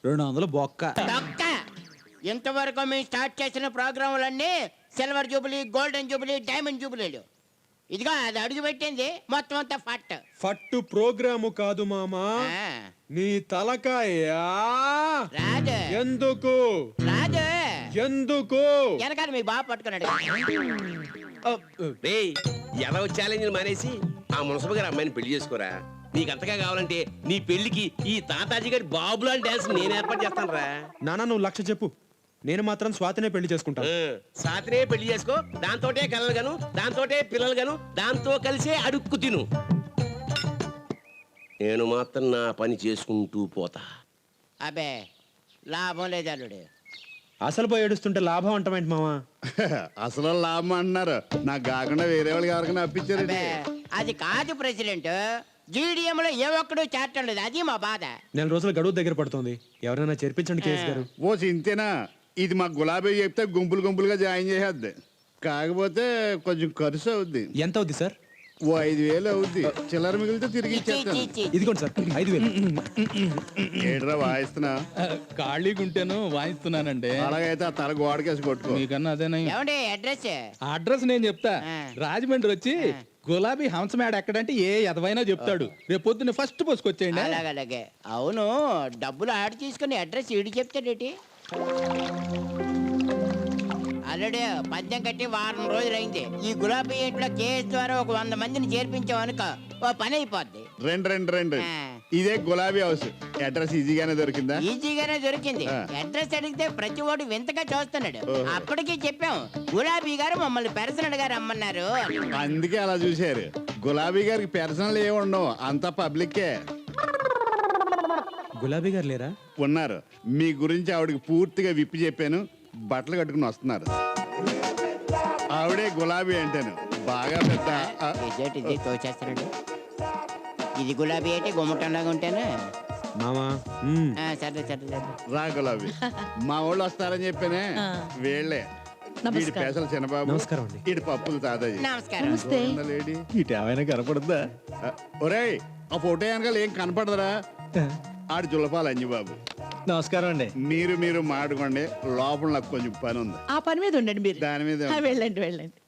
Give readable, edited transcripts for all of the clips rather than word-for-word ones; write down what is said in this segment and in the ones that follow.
200 బొక్క. ఇంతవరకు మేము స్టార్ట్ చేసిన ప్రోగ్రాములన్నీ silver jubilee, golden jubilee, diamond జూబిలీలు. ఇదిగో అది అడుగు పెట్టింది మొత్తం అంతా ఫట్. ఫట్టు ప్రోగ్రాము కాదు మామా, నీ తలకాయ. రాదు ఎందుకు రాదు ఎందుకు వెనకాల మీ బాబు పట్టుకున్నాడు. ఎలా ఛాలెంజ్ మానేసి ఆ మునసబు గారు అమ్మాయిని పెళ్లి చేసుకోరా. నీకు అంతగా కావాలంటే నీ పెళ్లికి ఈ తాతాజీ గారి బాబులాంటి డాన్స్ నేను ఏర్పాటు చేస్తాను రా. నానా నువ్వు 1,00,000 చెప్పు, నేను మాత్రం స్వాతినే పెళ్లి చేసుకుంటాను. సాతినే పెళ్లి చేసుకో, దాంతోటే కలలు గాను, దాంతోటే పిల్లలు గాను, దాంతో కలిసే అడుక్కు తిను. నేను మాత్రం నా పని చేసుకుంటూ పోతా. అబే లాభం లేదు అల్లుడు. అసలు పోయి ఏడుస్తుంటే లాభం అంటామేంటి మామా? అసలు లాభం అంటున్నారు, నాకు కాకుండా వేరే వాళ్ళకి ఎవరికైనా అప్పించారు. అబే అది కాదు ప్రెసిడెంట్, జీడిఎం లో ఏ ఒక్కడు చేరటం లేదు, అది మా బాధ. 4 రోజుల గడువు దగ్గర పడుతుంది, ఎవరైనా చేర్పించండి కేసు గారు. ఓ చింతేనా, ఇది మా గులాబీ చెప్తే గుంపులు గుంపులుగా జాయిన్ చేసేద్ది. కాకపోతే కొంచెం ఖర్చు అవుద్ది. ఎంత అవుద్ది సార్? ఓ 5,000 అవుద్ది, చిల్లర మిగిలితే తిరిగి ఇచ్చేస్తాను. ఇదిగోండి సార్ 5,000. ఏడ్రా వాయిస్తున్నా? ఖాళీగా ఉంటేను వాయిస్తున్నానండి. అలాగైతే ఆ తల గోడకేసి కొట్టుకో. మీకన్నా అదేనా? ఏమండి అడ్రస్? అడ్రస్ నేను చెప్తా. ఆ. రాజమండ్రి వచ్చి గులాబీ హంస మేడ ఎక్కడంటే ఏ ఎదవైనా చెప్తాడు. రేపు పొద్దున్న ఫస్ట్ పోసుకొచ్చేయండి. అలాగే. అవును, డబ్బులు ఆడ తీసుకుని అడ్రస్ ఈడు చెప్తాడేటి? అల్లుడు పద్యం కట్టి వారం రోజులైంది. ఈ గులాబీ ఇంట్లో కేసు ద్వారా ఒక 100 మందిని చేర్పించాం అనుకో, ఓ పని అయిపోద్ది. రెండు ఇదే గులాబీ హౌస్. అడ్రస్ ఈజీగానే దొరికిందా? ఈజీగానే దొరికింది. అడ్రస్ అడిగితే ప్రతి వాడు వింతగా చూస్తున్నాడు. అప్పటికి చెప్పాం, గులాబీ గారు మమ్మల్ని పెరసనడ్ గారు రమ్మన్నారు. అందుకే అలా చూశారు. గులాబీ గారికి పర్సనల్ ఏ ఉండవు, అంతా పబ్లిక్కే. గులాబీ గారు లేరా? ఉన్నారు. మీ గురించి ఆవిడకి పూర్తిగా విప్పి చెప్పాను, బట్టలు కట్టుకుని వస్తున్నారు. ఆవిడే గులాబీ అంటాను, బాగా పెద్ద. ఇది తోచేస్తున్నాడు. ఇది గులాబీ అయితే గుమ్మటంలాగా ఉంటాను. మామా సరే. రా గులాబీ, మా వాళ్ళు వస్తారని చెప్పానే, వీళ్ళే. వీడి పేసలు చిన్నబాబు. నమస్కారం అండి. వీడి పప్పులు తాతాజీ. నమస్కారం. లేడీ ఇటు ఏమైనా కనపడుద్దా? ఒరేయ్, ఆ ఫోటో వెనకాల ఏం కనపడదురా? ఆడు జులపాలు అంజిబాబు. నమస్కారం అండి. మీరు మాడుకోండి, లోపల నాకు కొంచెం పని ఉంది. ఆ పని మీద ఉండండి మీరు. దాని మీద వెళ్ళండి.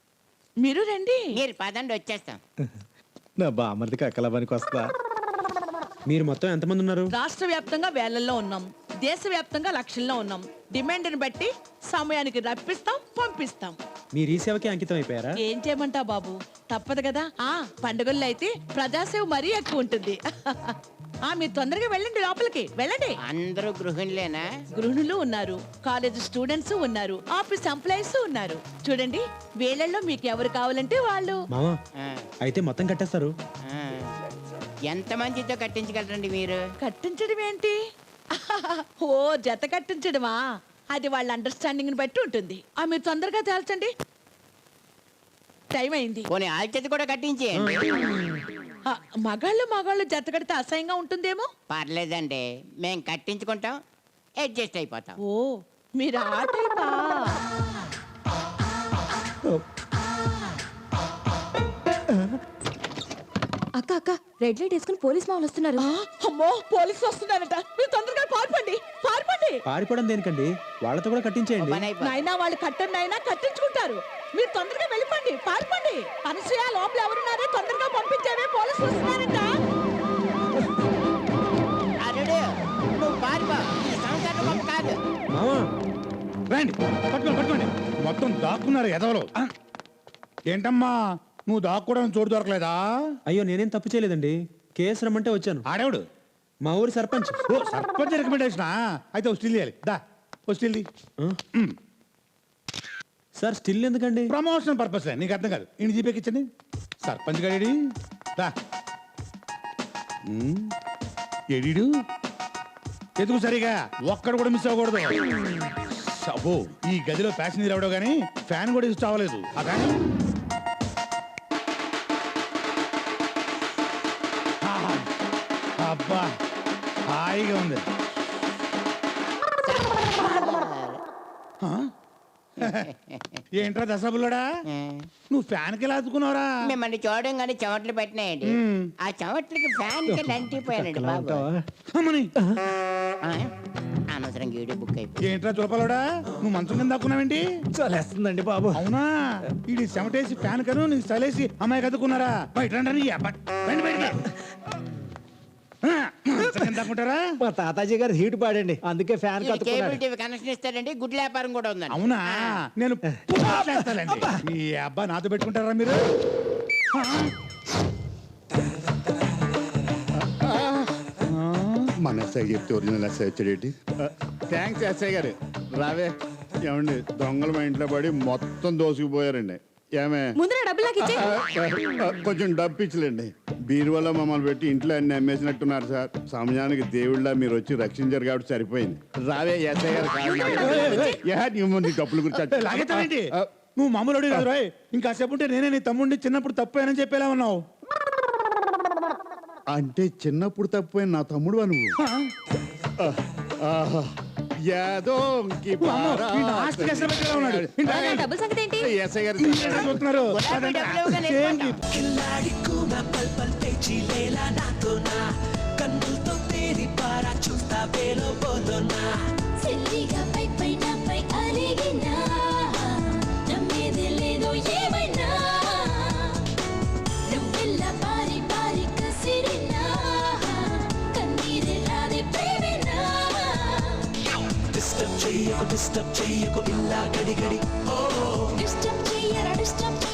మీరు రండి. మీరు పదండి, వచ్చేస్తాం. నా బామ్మర్దికి అక్కల పనికి వస్తా. మీరు మొత్తం ఎంతమంది ఉన్నారు? రాష్ట్ర వ్యాప్తంగా వేలల్లో ఉన్నాం, దేశవ్యాప్తంగా లక్షల్లో ఉన్నాం. డిమాండ్ని బట్టి సమయానికి రప్పిస్తాం, పంపిస్తాం. మీరు ఈ సేవకి అంకితం అయిపోయారా? ఏం చేయమంటావు బాబు, తప్పదు కదా. పండుగల్లో అయితే ప్రజాసేవ మరీ ఎక్కువ ఉంటుంది. మీరు తొందరగా వెళ్ళండి, లోపలికి వెళ్ళండి. అందరూ గృహిణులేనా? గృహిణులు ఉన్నారు, కాలేజ్ స్టూడెంట్స్ ఉన్నారు, ఆఫీస్ ఎంప్లాయీస్ ఉన్నారు. చూడండి, వేళల్లో మీకు ఎవరు కావాలంటే వాళ్ళు. మామా ఆ, అయితే మొత్తం కట్టేస్తారు. ఆ. ఎంత మందితో కట్టించగలరండి మీరు? కట్టించడం ఏంటి? ఓ జత కట్టించడమా? అది వాళ్ళ అండర్స్టాండింగ్ బట్టి ఉంటుంది. మీరు తొందరగా తేల్చండి, టైం అయింది. పోనీ ఆల్చేతి కూడా కట్టించేయండి. మగాళ్ళు జత కడితే అసహ్యంగా ఉంటుందేమో. పర్లేదండి, మేం కట్టించుకుంటాం, అడ్జస్ట్ అయిపోతాం. ఓ మీరు ఆ టైపా? అక్క రెడ్ లైట్ వేసుకుని పోలీస్ మామూలు వస్తున్నారు. అమ్మో, పోలీసులు వస్తున్నారట. మీరు తొందరగా పారిపోండి. పారిపోవడం దేనికండి? వాళ్ళతో కూడా కట్టించేయండి. పని అయిపోయింది. నాయనా వాళ్ళు కట్టండి, కట్టించుకుంటారు. మీరు తొందరగా వెళ్ళిపోండి, పారిపోండి. అనసూయ, లోపల ఎవరున్నారే, తొందరగా పంపించేవే, పోలీసులు వస్తున్నారట. అల్లుడు, నువ్వు పారిపో, ఇది సంసారం గొప్ప కాదు. మామా రండి, పట్టుకోండి. మొత్తం దాక్కున్నారు ఎదవలు. ఏంటమ్మా, నువ్వు దాక్కోవడం చోటు దొరకలేదా? అయ్యో నేనేం తప్పు చేయలేదండి, కేసు రమ్మంటే వచ్చాను. ఆడేవుడు? మా ఊరి సర్పంచ్. ఓ సర్పంచ్ రికమెండేషనా? అయితే ఓ స్టిల్ చేయాలి. దా ఓ స్టిల్. సార్ స్టిల్ ఎందుకండి? Promotion purpose. నీకు అర్థం కాదు. ఇంటి జీపేకి ఇచ్చండి. సర్పంచ్ గారి దా. ఎడిడు ఎదుగు సరిగా ఒక్కడు కూడా మిస్ అవ్వకూడదు. అబ్బో, ఈ గదిలో ప్యాసింజర్ ఎవడో కానీ ఫ్యాన్ కూడా ఇష్టం అవ్వలేదు. కానీ అబ్బా హాయిగా ఉంది. ఏంట్రా దశబుల్లడా నువ్వు ఫ్యాన్ కి లాదుకున్నావురా మిమ్మల్ని చూడంగానే చెమటలు పెట్టినాయండి ఆ చెమట్లకి ఫ్యాన్ కి లంటిపోయానండి బాబు అమ్మని ఆ, అనవసరం గీడు బుక్ అయిపోయి ఏంట్రా చులపలోడా నువ్వు మంచం కింద దాక్కున్నావేంటి చలేస్తుందండి బాబు అవునా ఇది చెమటేసి ఫ్యాన్ కను నీకు చలేసి అమ్మాయి కదుకున్నారా బయట రండి నీ అబ్బా. రండి బయటికి. ఆ, మంచం కింద దాక్కుంటారా మా తాతాజీ గారు హీట్ పాడండి అందుకే ఫ్యాన్ కేబుల్ కత్తుకున్నాడు టీవీ కనెక్షన్ ఇస్తారండి గుడ్ల వ్యాపారం కూడా ఉందండి అవునా నేను చేస్తానండి ఈ అబ్బా నాతో పెట్టుకుంటారా మీరు మన ఎస్ఐ చెప్తే ఒరిజినల్ ఎస్ఐ వచ్చాడేటి థ్యాంక్స్ ఎస్ఐ గారు రావే ఏమండి దొంగలు మా ఇంట్లో పడి మొత్తం దోసుకుపోయారండి ఏమే ముందు నా డబ్బులు నాకు ఇచ్చే కొంచెం డబ్బు ఇచ్చలేండి బీరువాలో మమ్మల్ని పెట్టి ఇంట్లో అన్ని అమ్మేసినట్టున్నారు సార్ సమయానికి దేవుళ్ళ మీరు వచ్చి రక్షించారు కాబట్టి సరిపోయింది రావే ఎస్ఐ గారు నీ డబ్బులు లాగెత్తావేంటి గురించి నువ్వు మామూలు అడిగి కాదు రాయ్ ఇంకా సేపు ఉంటే నేనే నీ తమ్ముడిని చిన్నప్పుడు తప్పేనని చెప్పేలా ఉన్నావు అంటే చిన్నప్పుడు తప్పిపోయిన నా తమ్ముడు నువ్వు యాదోంకి పారా. నా డబ్బుల సంగతి ఏంటి ఎస్ఐ గారు చూస్తున్నారు గులాబీ డబ్బులు ఇవ్వగానే వెళ్ళిపోతాం. సిల్లిగా పై పైన పై అలిగినా నమ్మేది లేదు ఏమైనా నువ్వెల్ల పారి పారి కసిరినా కన్నీరే రాదే ప్రేమేనా డిస్టర్బ్ చెయ్యరా డిస్టర్బ్